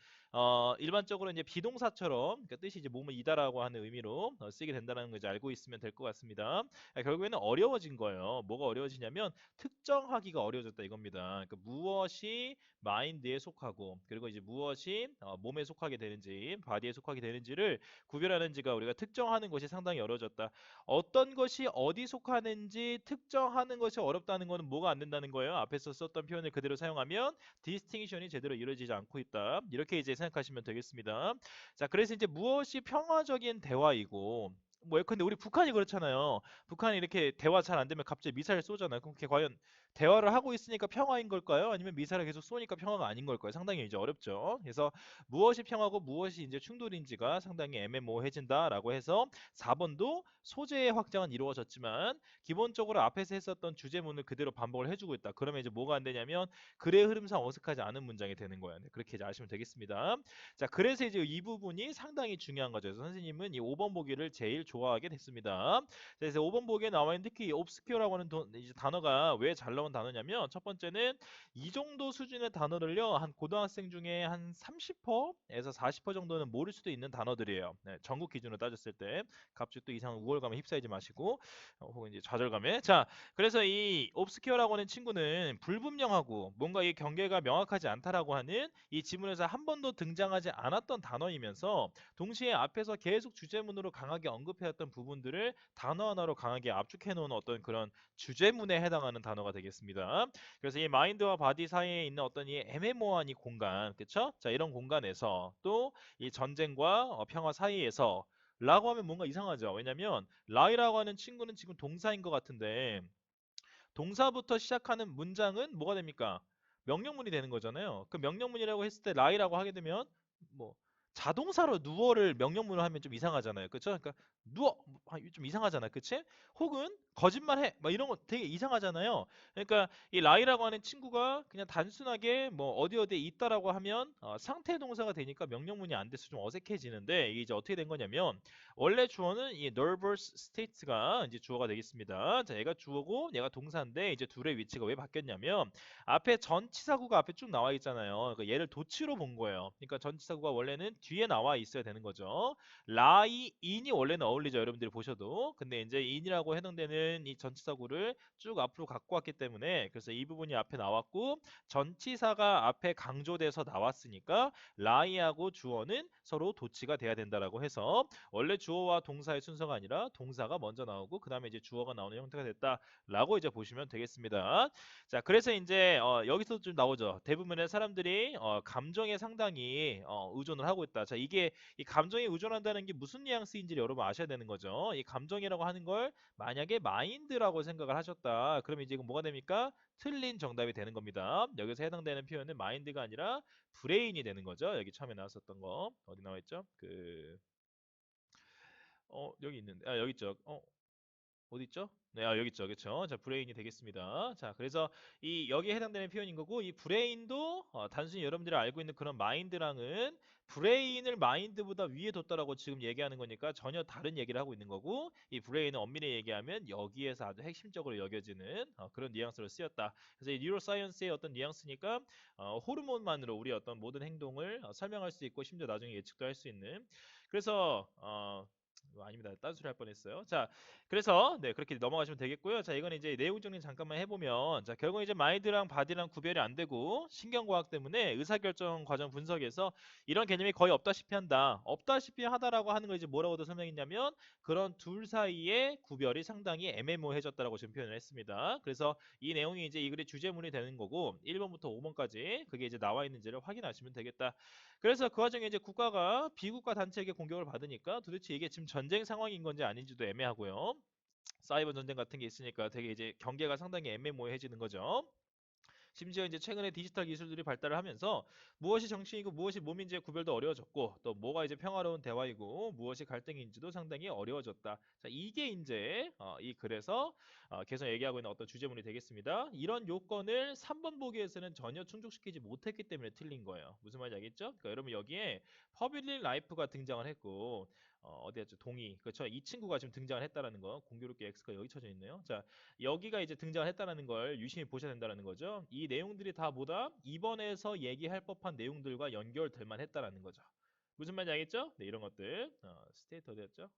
일반적으로 이제 비동사처럼 그러니까 뜻이 이제 뭐뭐이다라고 하는 의미로 쓰이게 된다는 거 이제 알고 있으면 될 것 같습니다. 결국에는 어려워진 거예요. 뭐가 어려워지냐면 특정하기가 어려워졌다 이겁니다. 그러니까 무엇이 마인드에 속하고 그리고 이제 무엇이 몸에 속하게 되는지 바디에 속하게 되는지를 구별하는지가 우리가 특정하는 것이 상당히 어려워졌다. 어떤 것이 어디 속하는지 특정하는 것이 어렵다는 것은 뭐가 안 된다는 거예요. 앞에서 썼던 표현을 그대로 사용하면 디스팅션이 제대로 이루어지지 않고 있다. 이렇게 이제 생각하시면 되겠습니다. 자, 그래서 이제 무엇이 평화적인 대화이고 뭐 근데 우리 북한이 그렇잖아요. 북한이 이렇게 대화 잘 안 되면 갑자기 미사일 쏘잖아요. 그럼 그게 과연 대화를 하고 있으니까 평화인 걸까요? 아니면 미사를 계속 쏘니까 평화가 아닌 걸까요? 상당히 이제 어렵죠. 그래서 무엇이 평화고 무엇이 이제 충돌인지가 상당히 애매모호해진다라고 해서 4번도 소재의 확장은 이루어졌지만 기본적으로 앞에서 했었던 주제문을 그대로 반복을 해주고 있다. 그러면 이제 뭐가 안 되냐면 글의 흐름상 어색하지 않은 문장이 되는 거예요. 네, 그렇게 이제 아시면 되겠습니다. 자, 그래서 이제 이 부분이 상당히 중요한 거죠. 그래서 선생님은 이 5번 보기를 제일 좋아하게 됐습니다. 그래서 5번 보기에 나와 있는 특히 obscure라고 하는 이제 단어가 왜 잘 나온 단어냐면 첫 번째는 이 정도 수준의 단어를요 한 고등학생 중에 한 30%에서 40% 정도는 모를 수도 있는 단어들이에요. 네, 전국 기준으로 따졌을 때 갑자기 또 이상한 우월감에 휩싸이지 마시고 혹은 이제 좌절감에 자 그래서 이 obscure라고 하는 친구는 불분명하고 뭔가 이 경계가 명확하지 않다라고 하는 이 지문에서 한 번도 등장하지 않았던 단어이면서 동시에 앞에서 계속 주제문으로 강하게 언급해왔던 부분들을 단어 하나로 강하게 압축해 놓은 어떤 그런 주제문에 해당하는 단어가 되겠습니다. 그래서 이 마인드와 바디 사이에 있는 어떤 이 애매모호한 이 공간, 그쵸? 자, 이런 공간에서 또 이 전쟁과 평화 사이에서 라고 하면 뭔가 이상하죠. 왜냐면 라이라고 하는 친구는 지금 동사인 것 같은데 동사부터 시작하는 문장은 뭐가 됩니까? 명령문이 되는 거잖아요. 그 명령문이라고 했을 때 라이라고 하게 되면 뭐 자동사로 누워를 명령문으로 하면 좀 이상하잖아요. 그쵸? 그러니까 누워 좀 이상하잖아요. 그치? 혹은 거짓말해 막 이런 거 되게 이상하잖아요. 그러니까 이 라이라고 하는 친구가 그냥 단순하게 뭐 어디 어디에 있다라고 하면 상태 동사가 되니까 명령문이 안 돼서 좀 어색해지는데 이게 이제 어떻게 된 거냐면 원래 주어는 이 nervous state가 이제 주어가 되겠습니다. 자, 얘가 주어고 얘가 동사인데 이제 둘의 위치가 왜 바뀌었냐면 앞에 전치사구가 앞에 쭉 나와 있잖아요. 그러니까 얘를 도치로 본 거예요. 그러니까 전치사구가 원래는 뒤에 나와 있어야 되는 거죠. 라이 인이 원래는 어울리죠. 여러분들이 보셔도. 근데 이제 인이라고 해당되는 이 전치사구를 쭉 앞으로 갖고 왔기 때문에 그래서 이 부분이 앞에 나왔고 전치사가 앞에 강조돼서 나왔으니까 라이하고 주어는 서로 도치가 돼야 된다라고 해서 원래 주어와 동사의 순서가 아니라 동사가 먼저 나오고 그 다음에 이제 주어가 나오는 형태가 됐다라고 이제 보시면 되겠습니다. 자, 그래서 이제 여기서 좀 나오죠. 대부분의 사람들이 감정에 상당히 의존을 하고 있다. 자, 이게 이 감정에 의존한다는 게 무슨 뉘앙스인지를 여러분 아셔야 되는 거죠. 이 감정이라고 하는 걸 만약에 마인드라고 생각을 하셨다. 그러면 이제 이건 뭐가 됩니까? 틀린 정답이 되는 겁니다. 여기서 해당되는 표현은 마인드가 아니라 브레인이 되는 거죠. 여기 처음에 나왔었던 거 어디 나와 있죠? 여기 있는데 여기 있죠. 어디 있죠? 네, 여기 있죠. 그렇죠? 자, 브레인이 되겠습니다. 자, 그래서 이 여기에 해당되는 표현인 거고 이 브레인도 단순히 여러분들이 알고 있는 그런 마인드랑은 브레인을 마인드보다 위에 뒀다라고 지금 얘기하는 거니까 전혀 다른 얘기를 하고 있는 거고 이 브레인은 엄밀히 얘기하면 여기에서 아주 핵심적으로 여겨지는 그런 뉘앙스로 쓰였다. 그래서 이 뉴로사이언스의 어떤 뉘앙스니까 호르몬만으로 우리 어떤 모든 행동을 설명할 수 있고 심지어 나중에 예측도 할 수 있는 그래서 아닙니다. 딴소리 할 뻔했어요. 자, 그래서 네 그렇게 넘어가시면 되겠고요. 자, 이건 이제 내용 정리 잠깐만 해보면, 자, 결국 이제 마인드랑 바디랑 구별이 안 되고 신경과학 때문에 의사결정 과정 분석에서 이런 개념이 거의 없다시피 한다. 없다시피 하다라고 하는 걸 이제 뭐라고도 설명했냐면, 그런 둘 사이의 구별이 상당히 애매모호해졌다라고 지금 표현을 했습니다. 그래서 이 내용이 이제 이 글의 주제문이 되는 거고, 1번부터 5번까지 그게 이제 나와 있는지를 확인하시면 되겠다. 그래서 그 와중에 이제 국가가 비국가 단체에게 공격을 받으니까 도대체 이게 지금 전쟁 상황인 건지 아닌지도 애매하고요. 사이버 전쟁 같은 게 있으니까 되게 이제 경계가 상당히 애매모호해지는 거죠. 심지어 이제 최근에 디지털 기술들이 발달을 하면서 무엇이 정치이고 무엇이 몸인지의 구별도 어려워졌고, 또 뭐가 이제 평화로운 대화이고 무엇이 갈등인지도 상당히 어려워졌다. 자, 이게 이제 이 글에서 계속 얘기하고 있는 어떤 주제문이 되겠습니다. 이런 요건을 3번 보기에서는 전혀 충족시키지 못했기 때문에 틀린 거예요. 무슨 말인지 알겠죠? 그러니까 여러분 여기에 퍼블릭 라이프가 등장을 했고, 어디였죠? 동의. 그렇죠. 이 친구가 지금 등장을 했다라는 거. 공교롭게 X가 여기 쳐져 있네요. 자, 여기가 이제 등장을 했다는 걸 유심히 보셔야 된다는 거죠. 이 내용들이 다 뭐다? 이번에서 얘기할 법한 내용들과 연결될 만했다라는 거죠. 무슨 말인지 알겠죠? 네, 이런 것들. 스테이트 어디였죠?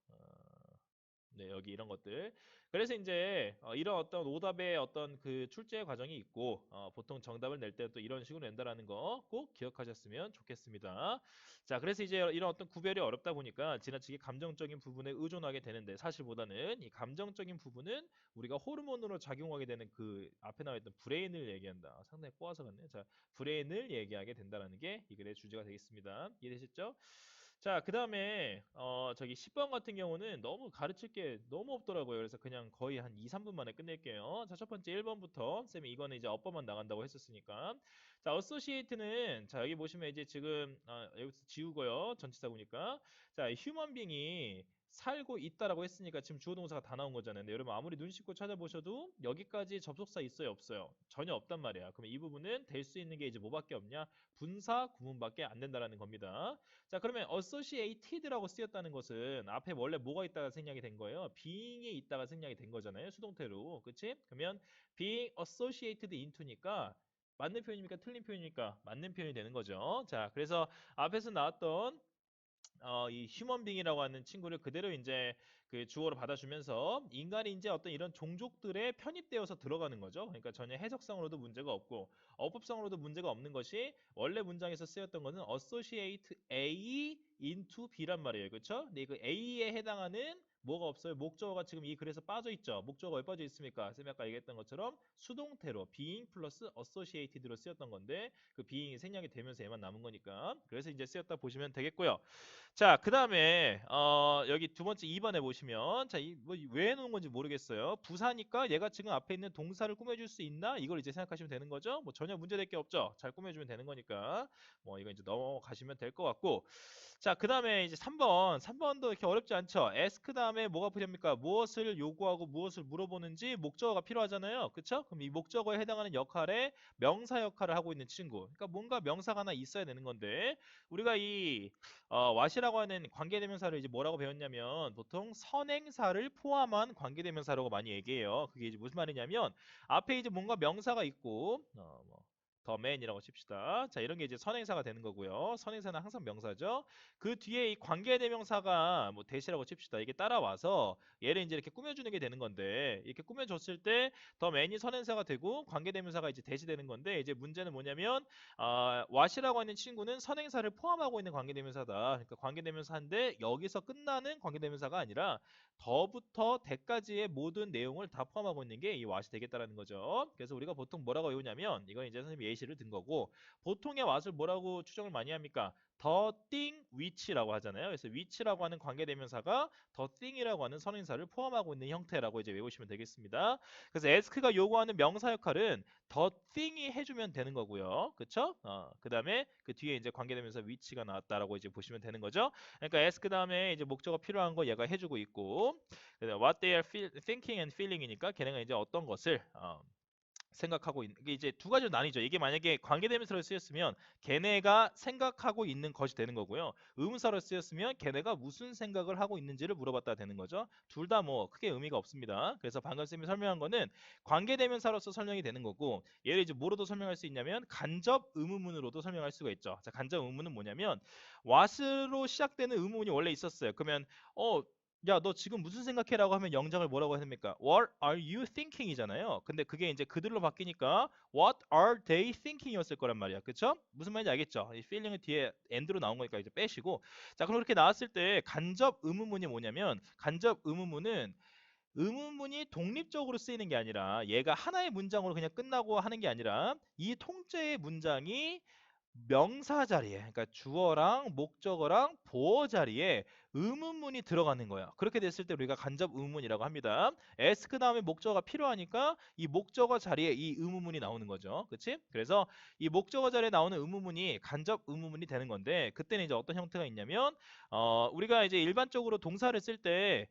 네, 여기 이런 것들. 그래서 이제 이런 어떤 오답의 어떤 그 출제 과정이 있고, 보통 정답을 낼 때 또 이런 식으로 낸다라는 거 꼭 기억하셨으면 좋겠습니다. 자, 그래서 이제 이런 어떤 구별이 어렵다 보니까 지나치게 감정적인 부분에 의존하게 되는데, 사실보다는 이 감정적인 부분은 우리가 호르몬으로 작용하게 되는 그 앞에 나와 있던 브레인을 얘기한다. 상당히 꼬아서 갔네. 자, 브레인을 얘기하게 된다라는 게 이 글의 주제가 되겠습니다. 이해되셨죠? 자, 그 다음에 저기 10번 같은 경우는 너무 가르칠 게 너무 없더라고요. 그래서 그냥 거의 한 2, 3분 만에 끝낼게요. 자, 첫 번째 1번부터 쌤이 이거는 이제 업버만 나간다고 했었으니까. 자, 어소시에이트는 자, 여기 보시면 이제 지금 여기서 지우고요. 전치사 보니까. 자, 휴먼 빙이 살고 있다라고 했으니까 지금 주어 동사가 다 나온 거잖아요. 근데 여러분 아무리 눈 씻고 찾아보셔도 여기까지 접속사 있어요, 없어요? 전혀 없단 말이야. 그럼 이 부분은 될 수 있는 게 이제 뭐밖에 없냐? 분사 구문밖에 안 된다라는 겁니다. 자, 그러면 associated라고 쓰였다는 것은 앞에 원래 뭐가 있다가 생략이 된 거예요? being이 있다가 생략이 된 거잖아요. 수동태로. 그치? 그러면 being associated into니까 맞는 표현입니까? 틀린 표현입니까? 맞는 표현이 되는 거죠. 자, 그래서 앞에서 나왔던 이 휴먼 빙이라고 하는 친구를 그대로 이제 그 주어로 받아주면서 인간이 이제 어떤 이런 종족들에 편입되어서 들어가는 거죠. 그러니까 전혀 해석상으로도 문제가 없고 어법상으로도 문제가 없는 것이 원래 문장에서 쓰였던 것은 associate A into B란 말이에요. 그렇죠? 근데 그 A에 해당하는 뭐가 없어요? 목적어가 지금 이 글에서 빠져 있죠. 목적어가 왜 빠져 있습니까? 쌤이 아까 얘기했던 것처럼 수동태로 being 플러스 associated로 쓰였던 건데, 그 being이 생략이 되면서 얘만 남은 거니까 그래서 이제 쓰였다 보시면 되겠고요. 자, 그 다음에 여기 두 번째 2번에 보시면, 자, 왜 해놓은 건지 모르겠어요. 부사니까 얘가 지금 앞에 있는 동사를 꾸며줄 수 있나? 이걸 이제 생각하시면 되는 거죠. 뭐 전혀 문제될 게 없죠. 잘 꾸며주면 되는 거니까 뭐 이거 이제 넘어가시면 될 것 같고. 자, 그 다음에 이제 3번. 3번도 이렇게 어렵지 않죠. ask 다음에 뭐가 필요합니까? 무엇을 요구하고 무엇을 물어보는지 목적어가 필요하잖아요. 그쵸? 그럼 이 목적어에 해당하는 역할에 명사 역할을 하고 있는 친구. 그러니까 뭔가 명사가 하나 있어야 되는 건데, 우리가 이 what이라고 하는 관계대명사를 이제 뭐라고 배웠냐면, 보통 선행사를 포함한 관계대명사라고 많이 얘기해요. 그게 이제 무슨 말이냐면, 앞에 이제 뭔가 명사가 있고, 뭐, 더 맨이라고 칩시다. 자, 이런 게 이제 선행사가 되는 거고요. 선행사는 항상 명사죠. 그 뒤에 이 관계대명사가 뭐 대시라고 칩시다. 이게 따라와서 얘를 이제 이렇게 꾸며주는 게 되는 건데, 이렇게 꾸며줬을 때 더 맨이 선행사가 되고 관계대명사가 이제 대시되는 건데, 이제 문제는 뭐냐면 what이라고 하는 친구는 선행사를 포함하고 있는 관계대명사다. 그러니까 관계대명사인데 여기서 끝나는 관계대명사가 아니라 더부터 대까지의 모든 내용을 다 포함하고 있는 게 이 what이 되겠다라는 거죠. 그래서 우리가 보통 뭐라고 외우냐면, 이건 이제 선생님이 예시를 든 거고, 보통의 what을 뭐라고 추정을 많이 합니까? the thing which라고 하잖아요. 그래서 which라고 하는 관계대명사가 the thing이라고 하는 선행사를 포함하고 있는 형태라고 이제 외우시면 되겠습니다. 그래서 ask가 요구하는 명사 역할은 the thing이 해주면 되는 거고요. 그쵸? 그 다음에 그 뒤에 이제 관계되면서 which가 나왔다라고 이제 보시면 되는 거죠. 그러니까 ask 다음에 이제 목적어 필요한 거 얘가 해주고 있고, 그다음에 what they are thinking and feeling이니까 걔네가 이제 어떤 것을 생각하고 있는, 이게 이제 두 가지로 나뉘죠. 이게 만약에 관계대명사로 쓰였으면 걔네가 생각하고 있는 것이 되는 거고요. 의문사로 쓰였으면 걔네가 무슨 생각을 하고 있는지를 물어봤다 되는 거죠. 둘 다 뭐 크게 의미가 없습니다. 그래서 방금 쌤이 설명한 거는 관계대명사로서 설명이 되는 거고, 얘를 이제 뭐로도 설명할 수 있냐면 간접 의문문으로도 설명할 수가 있죠. 자, 간접 의문은 뭐냐면 what으로 시작되는 의문이 원래 있었어요. 그러면 야, 너 지금 무슨 생각해라고 하면 영장을 뭐라고 합니까? What are you thinking이잖아요. 근데 그게 이제 그들로 바뀌니까 What are they thinking이었을 거란 말이야. 그쵸? 무슨 말인지 알겠죠? 이 feeling은 뒤에 and로 나온 거니까 이제 빼시고. 자, 그럼 그렇게 나왔을 때 간접 의문문이 뭐냐면 간접 의문문은 의문문이 독립적으로 쓰이는 게 아니라 얘가 하나의 문장으로 그냥 끝나고 하는 게 아니라 이 통째의 문장이 명사 자리에, 그러니까 주어랑 목적어랑 보어 자리에 의문문이 들어가는 거야. 그렇게 됐을 때 우리가 간접 의문이라고 합니다. ask 다음에 목적어가 필요하니까 이 목적어 자리에 이 의문문이 나오는 거죠. 그치? 그래서 이 목적어 자리에 나오는 의문문이 간접 의문문이 되는 건데 그때는 이제 어떤 형태가 있냐면 우리가 이제 일반적으로 동사를 쓸 때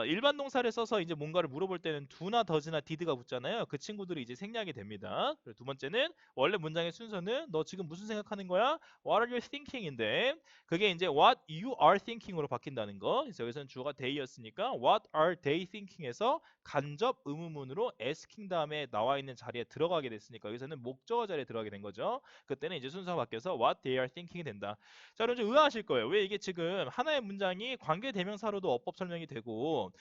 일반 동사를 써서 이제 뭔가를 물어볼 때는 do나 does나 did가 붙잖아요. 그 친구들이 이제 생략이 됩니다. 그리고 두 번째는 원래 문장의 순서는 너 지금 무슨 생각하는 거야? What are you thinking인데 그게 이제 what you are thinking으로 바뀐다는 거. 그래서 여기서는 주어가 they였으니까 what are they thinking에서 간접 의문문으로 asking 다음에 나와 있는 자리에 들어가게 됐으니까 여기서는 목적어 자리에 들어가게 된 거죠. 그때는 이제 순서가 바뀌어서 what they are thinking이 된다. 자, 그럼 좀 의아하실 거예요. 왜 이게 지금 하나의 문장이 관계대명사로도 어법 설명이 되고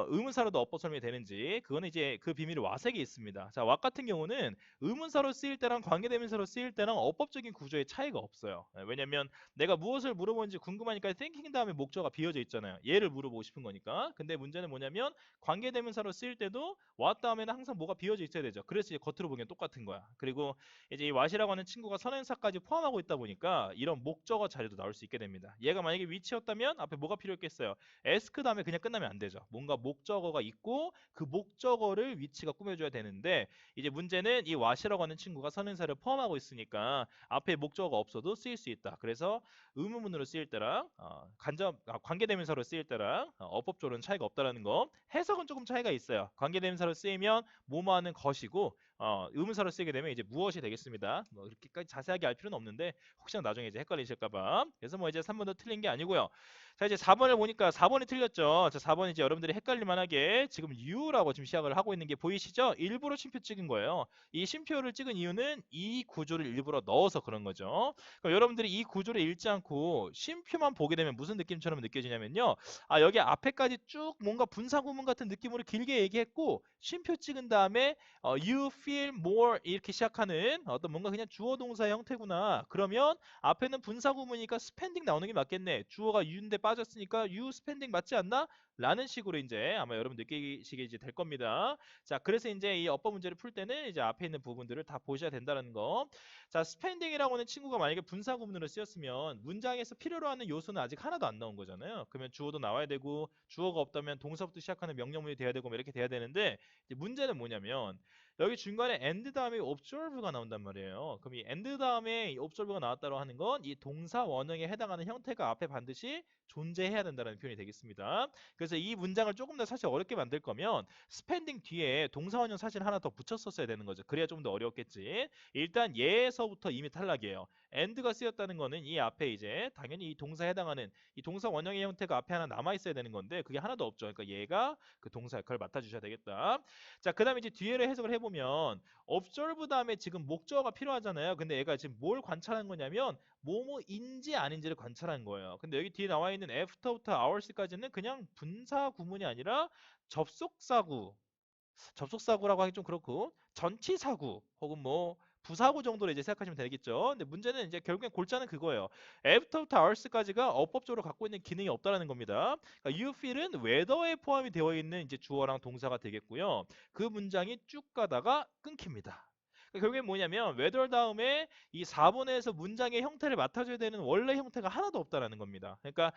의문사로도 어법 설명이 되는지 그거는 이제 그 비밀이 왓에 있습니다. 자, 왓 같은 경우는 의문사로 쓰일 때랑 관계대명사로 쓰일 때랑 어법적인 구조의 차이가 없어요. 왜냐면 내가 무엇을 물어보는지 궁금하니까 thinking 다음에 목적어가 비어져 있잖아요. 얘를 물어보고 싶은 거니까. 근데 문제는 뭐냐면 관계대명사로 쓰일 때도 what 다음에는 항상 뭐가 비어져 있어야 되죠. 그래서 이제 겉으로 보기엔 똑같은 거야. 그리고 이제 이 what이라고 하는 친구가 선행사까지 포함하고 있다 보니까 이런 목적어 자리도 나올 수 있게 됩니다. 얘가 만약에 위치였다면 앞에 뭐가 필요했겠어요? ask 다음에 그냥 끝나면 안 되죠. 뭔가 목적어가 있고 그 목적어를 위치가 꾸며줘야 되는데 이제 문제는 이 what이라고 하는 친구가 선행사를 포함하고 있으니까 앞에 목적어가 없어도 쓰일 수 있다. 그래서 의문문으로 쓰일 때랑 관계대명사로 쓰일 때랑 어법적으로는 차이가 없다라는 거. 해석은 조금 차이가 있어요. 관계대명사로 쓰이면 뭐뭐 하는 것이고 의문사로 쓰게 되면 이제 무엇이 되겠습니다. 뭐 이렇게까지 자세하게 알 필요는 없는데 혹시나 나중에 이제 헷갈리실까봐. 그래서 뭐 이제 3번도 틀린 게 아니고요. 자, 이제 4번을 보니까 4번이 틀렸죠. 자, 4번 이제 여러분들이 헷갈릴 만하게 지금 U라고 지금 시작을 하고 있는 게 보이시죠? 일부러 쉼표 찍은 거예요. 이 쉼표를 찍은 이유는 이 구조를 일부러 넣어서 그런 거죠. 그럼 여러분들이 이 구조를 읽지 않고 쉼표만 보게 되면 무슨 느낌처럼 느껴지냐면요. 아, 여기 앞에까지 쭉 뭔가 분사구문 같은 느낌으로 길게 얘기했고 쉼표 찍은 다음에 you feel more 이렇게 시작하는 어떤 뭔가 그냥 주어 동사 형태구나. 그러면 앞에는 분사구문이니까 spending 나오는 게 맞겠네. 주어가 you인데 빠졌으니까 you spending 맞지 않나? 라는 식으로 이제 아마 여러분 느끼시게 이제 될 겁니다. 자, 그래서 이제 이 어법 문제를 풀 때는 이제 앞에 있는 부분들을 다 보셔야 된다는 거. 자, spending이라고 하는 친구가 만약에 분사구문으로 쓰였으면 문장에서 필요로 하는 요소는 아직 하나도 안 나온 거잖아요. 그러면 주어도 나와야 되고 주어가 없다면 동사부터 시작하는 명령문이 돼야 되고 뭐 이렇게 돼야 되는데 이제 문제는 뭐냐면 여기 중간에 and 다음에 observe가 나온단 말이에요. 그럼 이 and 다음에 이 observe가 나왔다고 하는 건 이 동사 원형에 해당하는 형태가 앞에 반드시 존재해야 된다는 표현이 되겠습니다. 그래서 이 문장을 조금 더 사실 어렵게 만들 거면 spending 뒤에 동사 원형 사실 하나 더 붙였었어야 되는 거죠. 그래야 좀 더 어려웠겠지. 일단 얘에서부터 이미 탈락이에요. and가 쓰였다는 거는 이 앞에 이제 당연히 이 동사에 해당하는 이 동사 원형의 형태가 앞에 하나 남아 있어야 되는 건데 그게 하나도 없죠. 그러니까 얘가 그 동사 역할을 맡아주셔야 되겠다. 자, 그 다음에 이제 뒤에를 해석을 해보면 observe 다음에 지금 목적어가 필요하잖아요. 근데 얘가 지금 뭘 관찰한 거냐면 뭐뭐인지 아닌지를 관찰한 거예요. 근데 여기 뒤에 나와 있는 after부터 hours까지는 그냥 분사 구문이 아니라 접속사구 접속사고라고 하기 좀 그렇고 전치사구 혹은 뭐 부사구 정도로 이제 생각하시면 되겠죠. 근데 문제는 이제 결국엔 골자는 그거예요. after부터 hours까지가 어법적으로 갖고 있는 기능이 없다라는 겁니다. 그러니까 you feel은 whether에 포함이 되어 있는 이제 주어랑 동사가 되겠고요. 그 문장이 쭉 가다가 끊깁니다. 그러니까 결국엔 뭐냐면 whether 다음에 이 4번에서 문장의 형태를 맡아줘야 되는 원래 형태가 하나도 없다라는 겁니다. 그러니까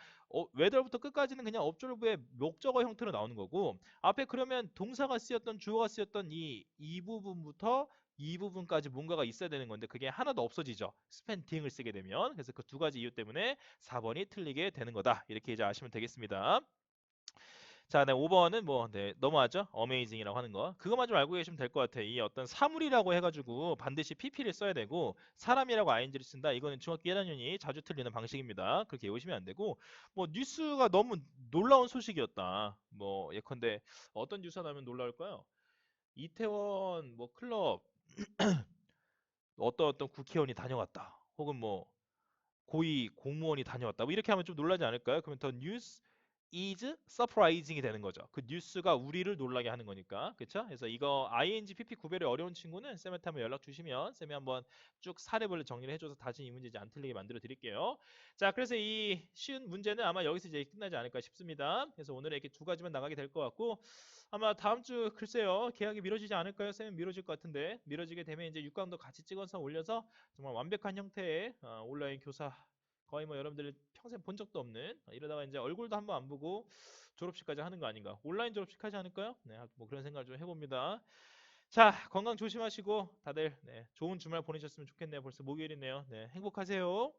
whether부터 끝까지는 그냥 observe의 목적어 형태로 나오는 거고 앞에 그러면 동사가 쓰였던 주어가 쓰였던 이 부분부터 이 부분까지 뭔가가 있어야 되는 건데 그게 하나도 없어지죠. 스펜딩을 쓰게 되면. 그래서 그 두 가지 이유 때문에 4번이 틀리게 되는 거다. 이렇게 이제 아시면 되겠습니다. 자, 네, 5번은 뭐, 네, 넘어가죠? 어메이징이라고 하는 거. 그것만 좀 알고 계시면 될 것 같아. 이 어떤 사물이라고 해가지고 반드시 PP를 써야 되고, 사람이라고 ING를 쓴다. 이거는 중학교 1학년이 자주 틀리는 방식입니다. 그렇게 외우시면 안 되고, 뭐, 뉴스가 너무 놀라운 소식이었다. 뭐, 예컨대, 어떤 뉴스가 나면 놀라울까요? 이태원, 뭐, 클럽, 어떤 국회의원이 다녀갔다. 혹은 뭐, 고위 공무원이 다녀왔다. 뭐, 이렇게 하면 좀 놀라지 않을까요? 그러면 더 뉴스 is surprising이 되는 거죠. 그 뉴스가 우리를 놀라게 하는 거니까. 그쵸? 그래서 이거 ing, pp 구별이 어려운 친구는 쌤한테 한번 연락 주시면 쌤이 한번 쭉 사례별로 정리를 해줘서 다시 이 문제 이제 안 틀리게 만들어 드릴게요. 자, 그래서 이 쉬운 문제는 아마 여기서 이제 끝나지 않을까 싶습니다. 그래서 오늘은 이렇게 두 가지만 나가게 될 것 같고 아마 다음 주 글쎄요. 계약이 미뤄지지 않을까요? 쌤은 미뤄질 것 같은데 미뤄지게 되면 이제 6강도 같이 찍어서 올려서 정말 완벽한 형태의 온라인 교사 거의 뭐 여러분들 평생 본 적도 없는 이러다가 이제 얼굴도 한번 안 보고 졸업식까지 하는 거 아닌가? 온라인 졸업식 하지 않을까요? 네, 뭐 그런 생각을 좀 해봅니다. 자, 건강 조심하시고 다들 네, 좋은 주말 보내셨으면 좋겠네요. 벌써 목요일이네요. 네, 행복하세요.